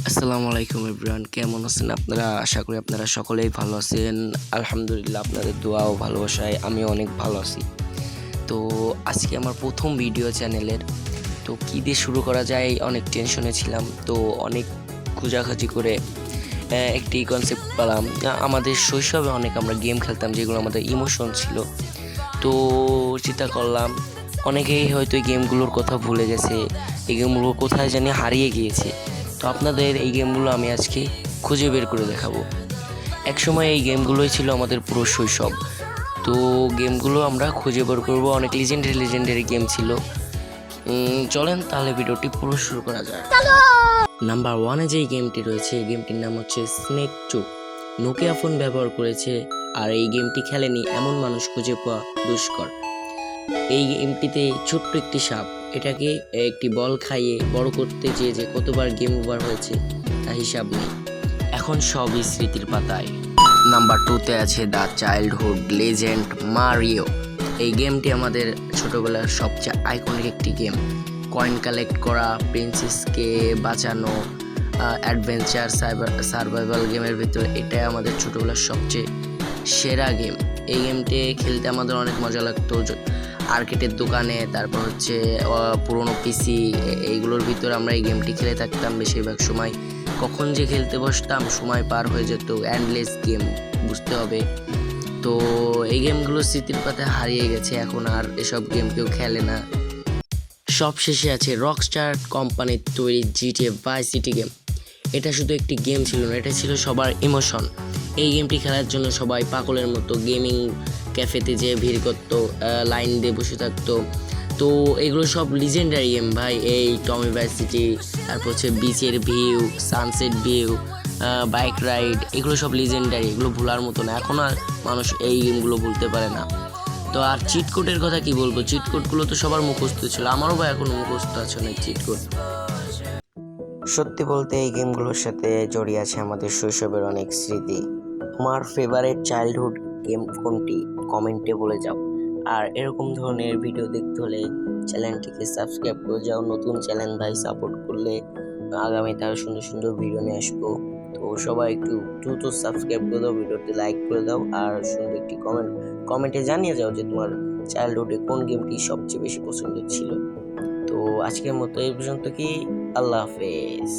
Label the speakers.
Speaker 1: আসসালামু আলাইকুম এভরিওয়ান, কেমন আছেন আপনারা? আশা করি আপনারা সকলেই ভালো আছেন। আলহামদুলিল্লাহ, আপনাদের দোয়া ও ভালোবাসায় আমি অনেক ভালো আছি। তো আজকে আমার প্রথম ভিডিও চ্যানেলের। তো কী দিয়ে শুরু করা যায় অনেক টেনশনে ছিলাম। তো অনেক খোঁজাখুঁজি করে একটি কনসেপ্ট পেলাম। আমাদের শৈশবে অনেক আমরা গেম খেলতাম যেগুলো আমাদের ইমোশন ছিল। তো চিন্তা করলাম অনেকেই হয়তো এই গেমগুলোর কথা ভুলে গেছে, এই গেমগুলো কোথায় জানি হারিয়ে গিয়েছে। তো আপনাদের এই গেমগুলো আমি আজকে খুঁজে বের করে দেখাবো। একসময় এই গেমগুলোই ছিল আমাদের পুরো শৈশব। তো গেমগুলো আমরা খুঁজে বের করবো, অনেক লিজেন্ডারি গেম ছিল। চলেন তাহলে ভিডিওটি পুরো শুরু করা যায়। নাম্বার 1-এ যেই গেমটি রয়েছে, এই গেমটির নাম হচ্ছে স্নেক 2। নোকিয়া ফোন ব্যবহার করেছে, আর এই গেমটি খেলেনি এমন মানুষ খুঁজে পাওয়া দুষ্কর। এই গেমটিতে ছোট্ট একটি সাপ এটাকে একটি বল খাইয়ে বড় করতে চেয়ে যে কতবার গেম ওভার হয়েছে তা হিসাব নেই। এখন সবই স্মৃতির পাতায়। নাম্বার 2-তে আছে দ্য চাইল্ডহুড লেজেন্ড মারিও। এই গেমটি আমাদের ছোটবেলার সবচেয়ে আইকনিক একটি গেম। কয়েন কালেক্ট করা, প্রিন্সেসকে বাঁচানো, অ্যাডভেঞ্চার সার্ভাইভাল গেমের ভিতরে এটাই আমাদের ছোটবেলার সবচেয়ে সেরা গেম। এই গেমটি খেলতে আমাদের অনেক মজা লাগতো। আর্কেডের দোকানে, তারপর হচ্ছে পুরোনো পিসি, এইগুলোর ভিতরে আমরা এই গেমটি খেলে থাকতাম বেশিরভাগ সময়। কখন যে খেলতে বসতাম সময় পার হয়ে যেত। এন্ডলেস গেম, বুঝতে হবে। তো এই গেমগুলো স্মৃতির পাতায় হারিয়ে গেছে, এখন আর এসব গেম কেউ খেলে না। সব শেষে আছে রকস্টার কোম্পানির তৈরি জিটিএ ভাইস সিটি গেম। এটা শুধু একটি গেম ছিল না, এটা ছিল সবার ইমোশন। এই গেমটি খেলার জন্য সবাই পাগলের মতো গেমিং ক্যাফেতে যেয়ে ভিড় করতো, লাইন দিয়ে বসে থাকতো। তো এগুলো সব লিজেন্ডারি গেম ভাই। এই টমি ভাইস সিটি, তারপর হচ্ছে বিচের view, sunset view, bike ride, এগুলো সব লিজেন্ডারি, এগুলো ভোলার মতো না। এখন আর মানুষ এই গেমগুলো ভুলতে পারে না। তো আর চিটকোডের কথা কি বলবো, চিটকোডগুলো তো সবার মুখস্থ ছিল, আমারও বা এখনো মুখস্থ আছে অনেক চিটকোড। সত্যি বলতে এই গেমগুলোর সাথে জড়িয়ে আছে আমাদের শৈশবের অনেক স্মৃতি। তোমার ফেভারিট চাইল্ডহুড গেম কোনটি কমেন্টে বলে যাও। আর এরকম ধরনের ভিডিও দেখতে হলে চ্যানেলটিকে সাবস্ক্রাইব করে যাও। নতুন চ্যানেল ভাই, সাপোর্ট করলে আগামীতে আরও সুন্দর সুন্দর ভিডিও নিয়ে আসবো। তো সবাই একটু দ্রুত সাবস্ক্রাইব করে দাও, ভিডিওটি লাইক করে দাও, আর সুন্দর একটি কমেন্টে জানিয়ে যাও যে তোমার চাইল্ডহুডে কোন গেমটি সবচেয়ে বেশি পছন্দ ছিল। তো আজকের মতো এই পর্যন্ত, কি আল্লাহ হাফেজ।